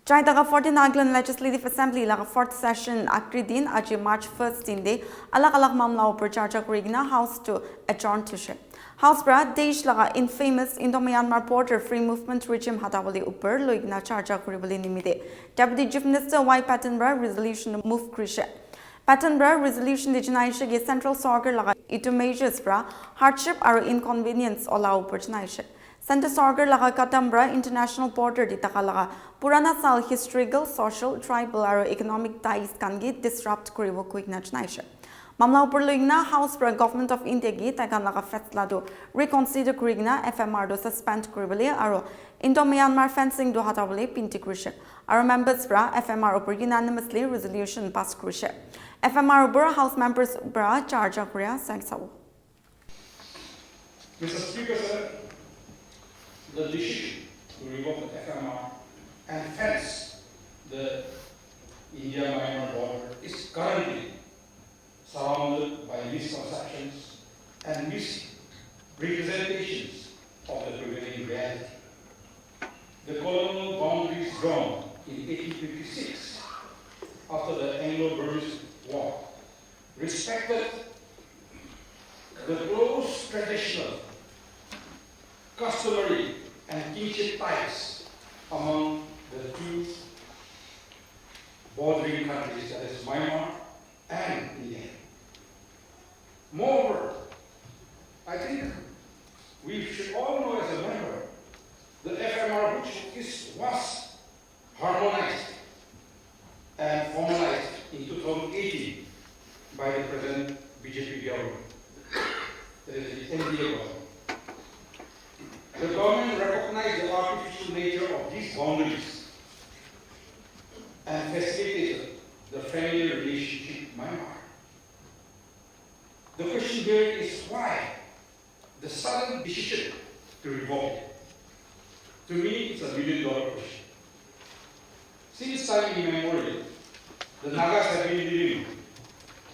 China 14 Nagaland Legislative Assembly la 4th session akridin aji March 1st din de alak-alak mamla upar charcha kurigina House to adjourn to she. House bra desh laga infamous Indo-Myanmar border free movement regime hatawali upar loigna charcha kuribali nimide. Deputy Chief Minister Y. Pattonborough resolution move krishe. Pattonborough resolution de jinaishe ge central sorgar laga itu measures bra hardship or inconvenience allow upar jinaishe. Center Sorgar laga Katambra International Border di takalaga Purana Sal historical, social, tribal or economic ties can get disrupt kuribo quick nachnaisha. Mamla upurluigna House for Government of India gi takan laga fetla do reconsider kurigna FMR do suspend kuribali aro Indo-Myanmar fencing do hatawali pinti krishe. Our members bra FMR upur unanimously resolution pass krishe. FMR upur House members bra charge of Korea sanksaw. Mr. Speaker, sir, the decision to revoke the FMR and fence the India-Myanmar border is currently surrounded by misconceptions and misrepresentations of the prevailing reality. The colonial boundaries drawn in 1856 after the Anglo-Burmese War respected the close traditional, customary and kinship ties among the two bordering countries, that is Myanmar and India. Moreover, I think we should all know as a member, the FMR was harmonized and formalized in 2018 by the present BJP government, that is the NDA government. The government recognized the artificial nature of these boundaries and facilitated the friendly relationship with Myanmar. The question here is why the sudden decision to revoke it? To me, it's a $1 million question. Since time immemorial, the Nagas have been living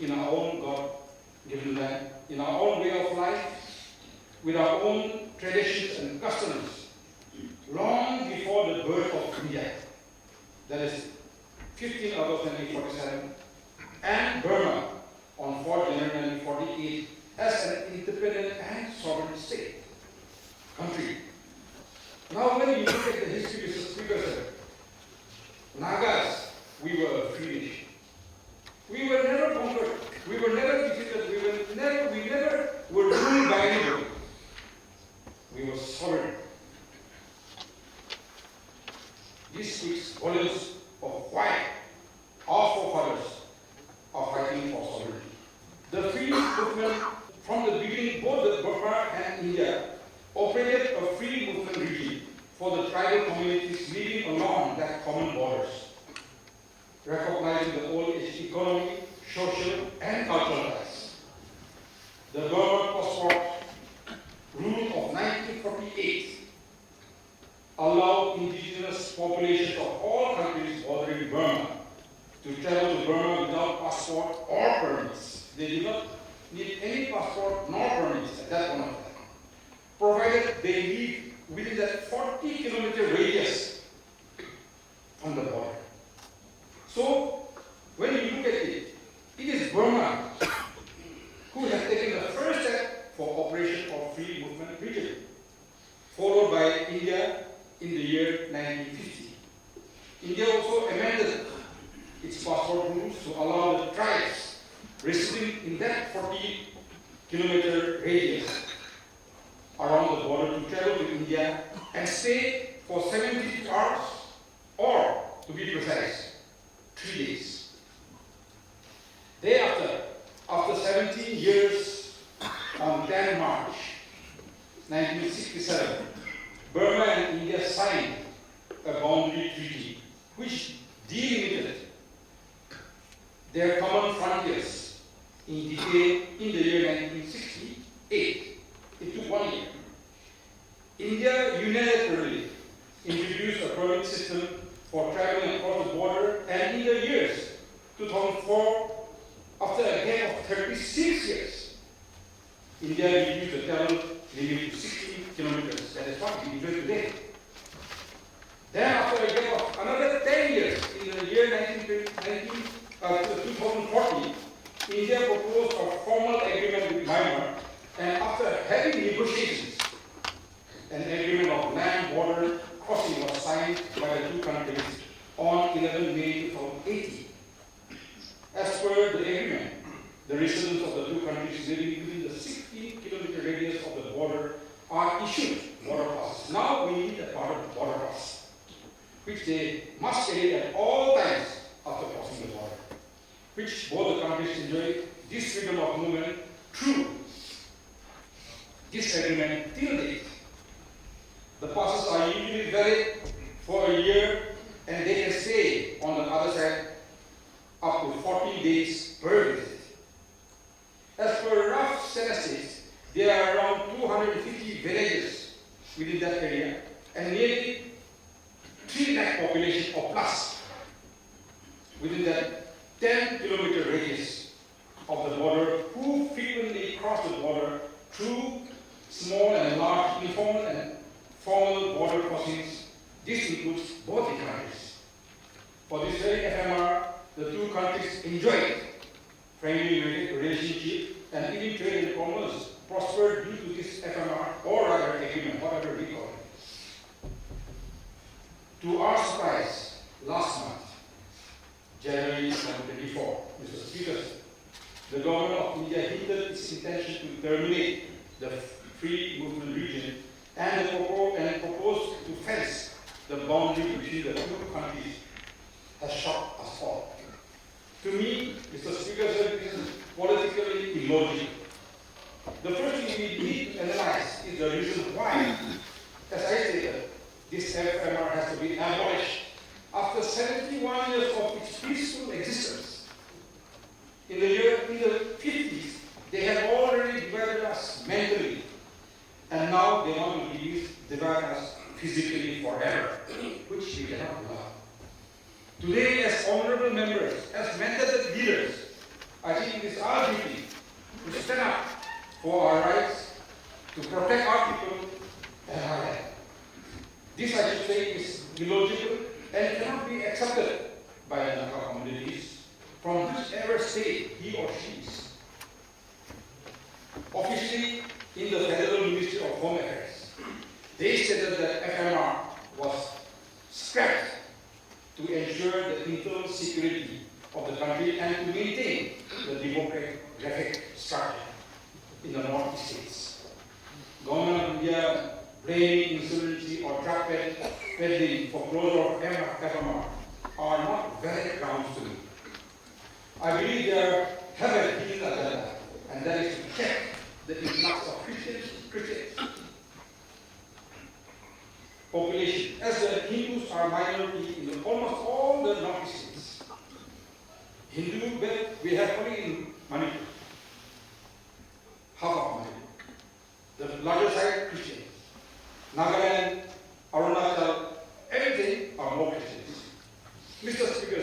in our own God-given land, in our own way of life, with our own traditions and customs, long before the birth of India, that is 15 August 1947, and Burma on 4 January 1948 as an independent and sovereign state country. Now when you look at the history, Mr. Speaker, sir, Nagas, we were a free nation. We were never conquered, we were never defeated, we never were ruled by anybody. We were sovereign. This speaks volumes of why our forefathers are fighting for sovereignty. The free movement from the beginning, both the Burma and India operated a free movement regime for the tribal communities living along that common borders, recognizing the old economic, social, and cultural ties. The Burma Passport rule of 1948 allowed indigenous populations of all countries bordering Burma to travel to Burma without passport or permits. They did not need any passport nor permits at that point of time, provided they live within that 40-kilometer radius from the border. So, when you look at it, it is Burma who has taken the first step for operation of free movement region, followed by India in the year 1950. India also amended its passport rules to allow the tribes residing in that 40-kilometer radius around the border to travel to India and stay for 72 hours, or to be precise, 3 days. Thereafter, after 17 years, on 10 March 1967, Burma and India signed a boundary treaty which delimited their common frontiers in detail in the year 1968. It took 1 year. India unilaterally introduced a permit system for traveling across the border, and in the years 2004, after a gap of 36 years, India reduced the travel limit to 60 kilometers. That is what we do today. Then after a gap of another 10 by the two countries on 11 May 2018. As per the agreement, the residents of the two countries living within the 60-kilometer radius of the border are issued border passes. Now we need a border pass, which they must carry at all times after crossing the border, which both the countries enjoy this freedom of movement through this agreement till date. The passes are usually valid for a year and they can stay on the other side up to 14 days per visit. As per rough statistics, there are around 250 villages within that area and nearly 3 lakh population or plus within that 10-kilometer radius of the border who frequently cross the border through small and large informal and formal border crossings. This includes both the countries. For this very FMR, the two countries enjoy friendly relationship and even trade and commerce prospered due to this FMR or rather agreement, whatever we call it. To our surprise, last month, January 2024, Mr. Speaker, the government of India hinted its intention to terminate the free movement region and proposed to fence the boundary between the two countries has shocked us all. To me, Mr. Speaker, this is politically illogical. The first thing we need to analyze is the reason why, as I stated, this FMR has to be abolished after 71 years of its peaceful existence. In the 50s, they had already divided us mentally, and now they want to divide us physically forever, which we cannot allow. Today, as honorable members, as mandated leaders, I think it is our duty to stand up for our rights, to protect our people and our land. This, I should say, is illogical and cannot be accepted by the Naga communities from whichever state he or she is. Officially, in the Federal Ministry of Home Affairs, they stated that FMR was scrapped to ensure the internal security of the country and to maintain the demographic structure in the North states. Government of India blaming insurgency or drug peddling for closure of FMR are not valid grounds to me. I believe there have a hidden agenda, and that is to check the influx of Christian population, as the Hindus are minority in almost all the North states. Hindu belt we have only in Manipur, half of Manipur. The larger side Christian. Nagaland, Arunachal, everything are more Christians. Mr. Speaker,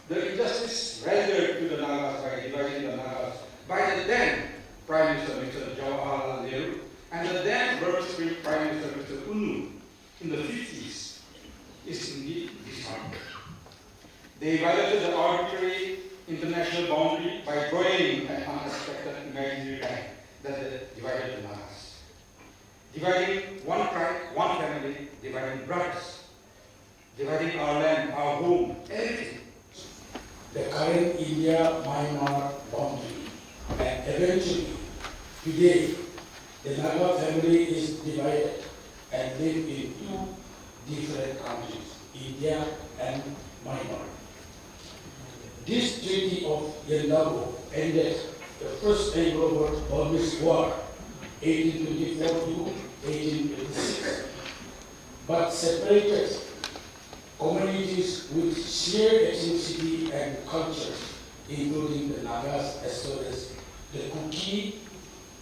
the injustice rendered to the Nagas by dividing the Nagas by the then Prime Minister Mr. Jawaharlal Nehru and the then Burmese Prime Minister Mr. Unnu in the 50s is indeed disheartening. They violated the arbitrary international boundary by drawing an unexpected imaginary line that divided the Nagas. Dividing one tribe, one family, dividing brothers, dividing our land, our home, everything. The current India-Myanmar boundary, and eventually, today, the Naga family is divided and live in two different countries, India and Myanmar. This Treaty of Yandago ended the First Anglo-Burmese War, 1824 to 1826, but separated communities with shared ethnicity and cultures, including the Nagas as well as the Kuki,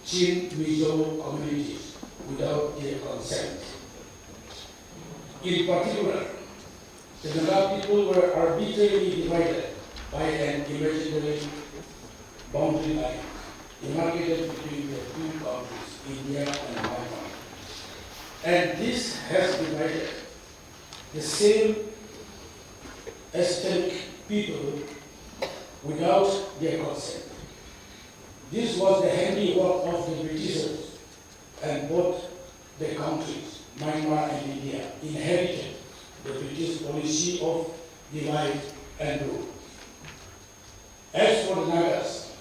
Chin, Mizo communities, without their consent. In particular, the Naga people were arbitrarily divided by an imaginary boundary line demarcated between the two countries, India and Myanmar. And this has divided the same ethnic people without their consent. This was the handiwork of the Britishers, and both the countries, Myanmar and India, inherited the British policy of divide and rule. As for the Nagas,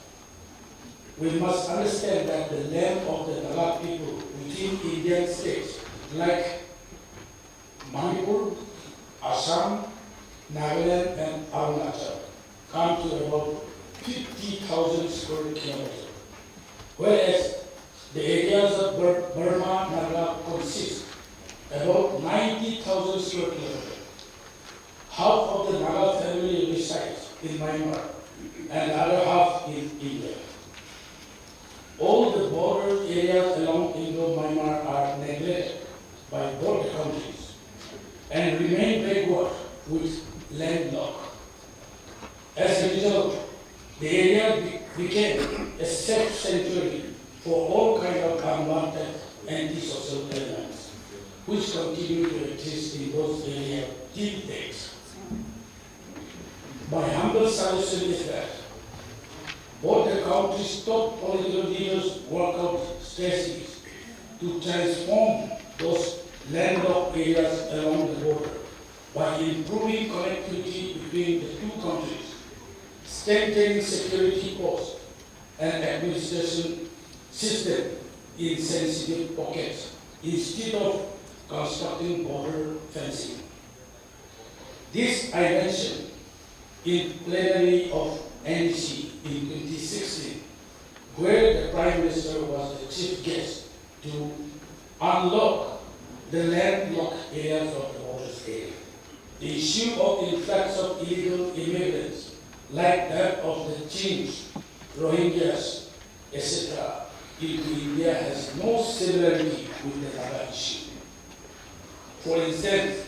we must understand that the land of the Naga people within Indian states like Manipur, Assam, Nagaland and Arunachal come to about 50,000 square kilometers, whereas the areas of Burma Naga consist about 90,000 square kilometers. Half of the Naga family resides in Myanmar and the other half in India. All the border areas along Indo-Myanmar are neglected by both the countries and remain backward with landlocked. As a result, the area became a safe sanctuary for all kinds of unwanted antisocial elements, which continue to exist in those areas till date. My humble suggestion is that both the country's top political leaders work out strategies to transform those landlocked areas along the border by improving connectivity between the two countries, strengthening security posts and administration system in sensitive pockets instead of constructing border fencing. This I mentioned in plenary of NEC in 2016, where the Prime Minister was the chief guest to unlock the landlocked areas of the border state. The issue of influx of illegal immigrants, like that of the Chinese, Rohingyas, etc., into India has no similarity with the Naga issue. For instance,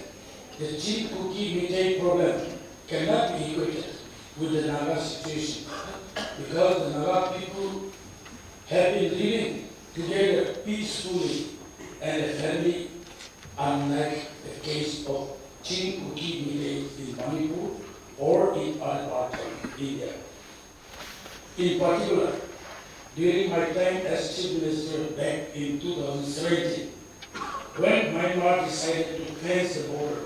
the Chin-Kuki Meitei problem cannot be equated with the Naga situation because the Naga people have been living together peacefully and a family, unlike the case of Chin-Kuki Meitei in Manipur or in other parts of India. In particular, during my time as Chief Minister back in 2017, when Myanmar decided to fence the border,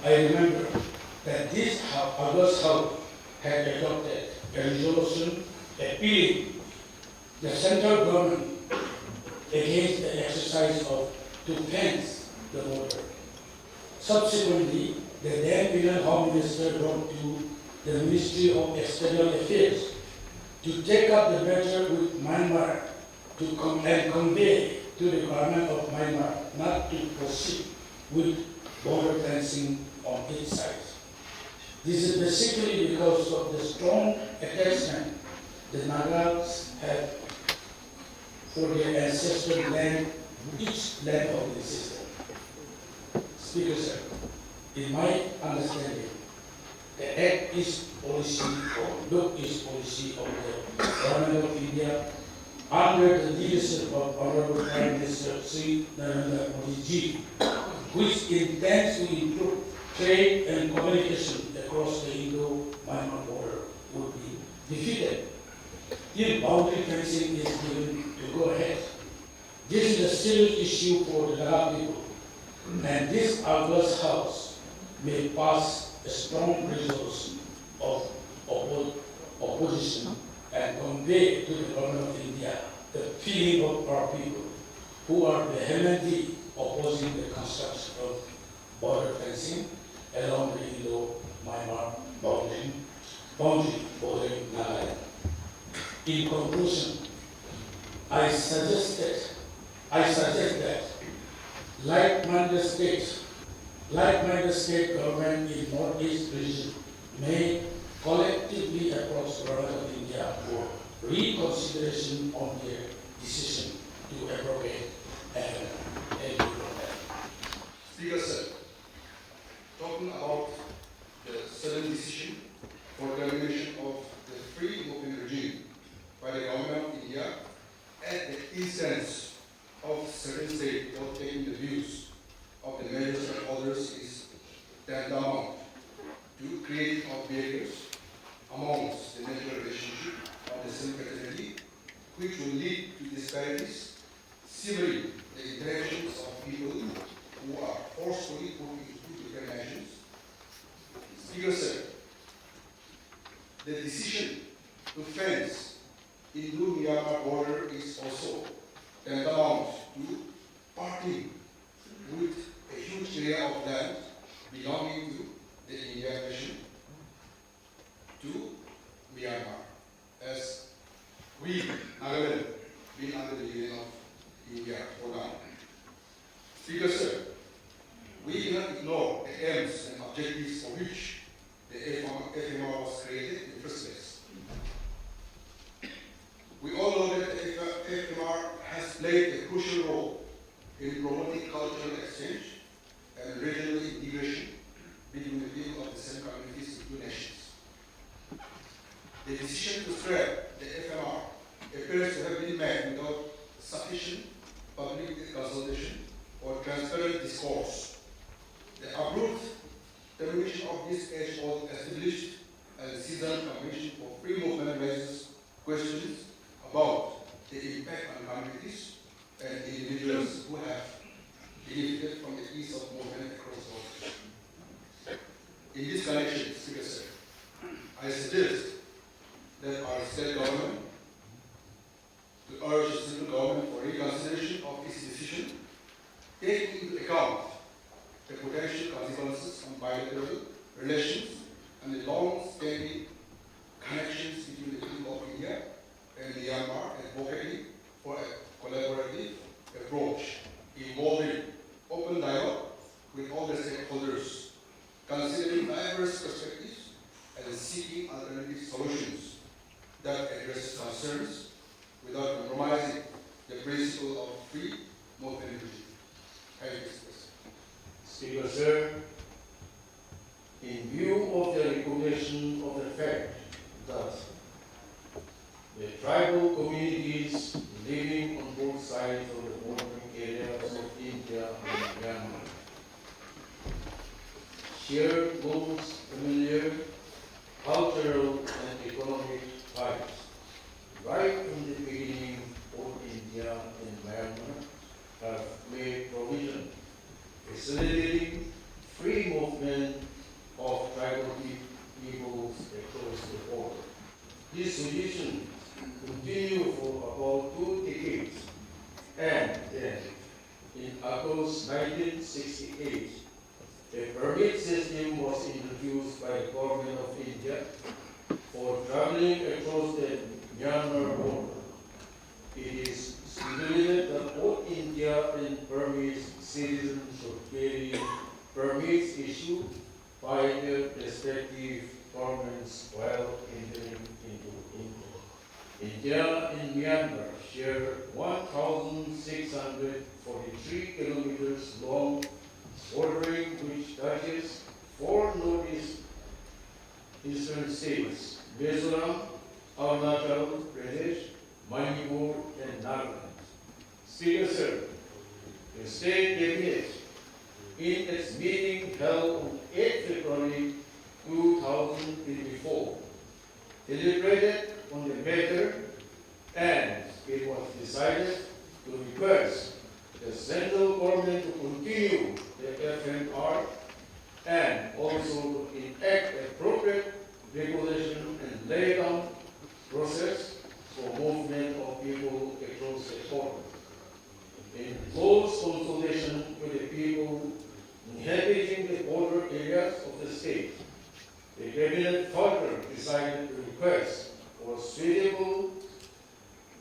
I remember that this August House had adopted a resolution appealing the central government against the exercise of to fence the border. Subsequently, the then Union Home Minister wrote to the Ministry of External Affairs to take up the matter with Myanmar and convey to the government of Myanmar not to proceed with border fencing on its side. This is basically because of the strong attachment the Nagas have for their ancestral land, each land of the system. Speaker sir, in my understanding, the Act East policy or Look East policy of the Government of India under the leadership of Honorable Prime Minister Sri Narendra Modi ji, which intends to improve trade and communication across the Indo-Myanmar border, would be defeated if boundary fencing is given to go ahead. This is a serious issue for the Naga people, and this August House may pass a strong resolution of opposition and convey to the Government of India the feeling of our people who are vehemently opposing the construction of border fencing along the Indo-Myanmar boundary bordering Naga. In conclusion, I suggest that like-minded state government in Northeast region may collectively approach the Government of India for reconsideration on their decision to abrogate and Speaker sir, talking about the sudden decision for termination of the free moving regime by the Government of India at the instance of certain states not taking the views of the measures and others is tantamount to creating of barriers amongst the natural relationship of the same fraternity, which will lead to disparities, severing the interactions of people who are forcefully put into different nations Speaker sir, the decision to fence Indo-Myanmar border is also tantamount to parting with a huge area of land belonging to the Indian nation to Myanmar, as we, Naga, been under the union of India for now. Speaker sir, we cannot ignore the aims and objectives for which the FMR was created in the first place. We all know that the FMR has played a crucial role in promoting cultural exchange and regional integration between the people of the same communities in two nations. The decision to scrap the FMR appears to have been made without sufficient public consultation or transparent discourse. The abrupt termination of this age-old established and seasoned commission for free movement raises questions about the impact on communities and individuals who have benefited from the ease of movement across borders. In this connection, Speaker sir, I suggest that our state government to urge the central government for reconsideration of its decision, taking into account the potential consequences on bilateral relations and the long-standing connections between the people of India and Myanmar, advocating for a collaborative approach involving open dialogue with all the stakeholders, considering diverse perspectives and seeking alternative solutions that address concerns without compromising the principle of free movement. Thank you, Mr. President. Speaker sir, in view of the recognition of the fact that the tribal communities living on both sides of the bordering areas of India and Myanmar share most familiar cultural and economic ties. Right from the beginning, both India and Myanmar have made provision facilitating free movement of tribal peoples across the border. This solution continued for about 2 decades, and then in August 1968, a permit system was introduced by the government of India for traveling across the Myanmar border. It is stipulated that both India and Burmese citizens should carry permits issued by their respective governments while entering into India. India and Myanmar share 1,643 kilometers long bordering which touches 4 northeastern states, Mizoram, Arunachal Pradesh, Manipur, and Naga. Speaker sir, the State Cabinet, in its meeting held on 8 February 2024, deliberated on the matter, and it was decided to request the central government to continue the FMR and also to enact appropriate regulation and lay down process for movement of people across the border. In close consultation with the people inhabiting the border areas of the state, the Cabinet further decided to request for suitable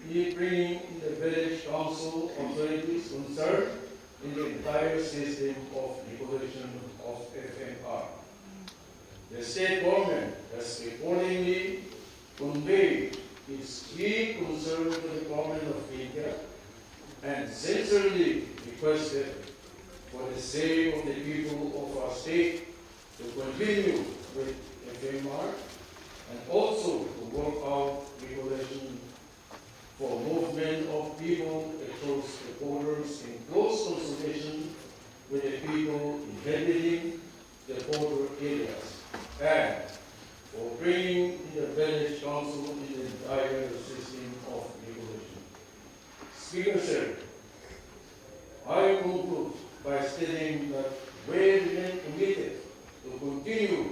bringing in the village council authorities concerned in the entire system of regulation of FMR. The state government has accordingly conveyed its key concern to the government of India and sincerely requested for the sake of the people of our state to continue with FMR and also to work out regulation for movement of people across the borders in close consultation with the people inhabiting the border areas and for bringing in the village council in the entire system of regulation. Speaker sir, I conclude by stating that we remain committed to continue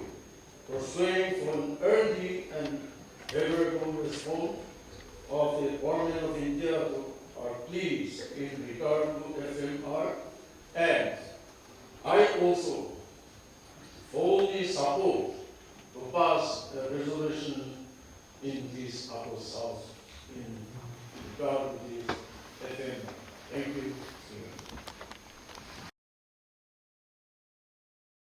pursuing for an early and favorable response of the Government of India to our pleas in regard to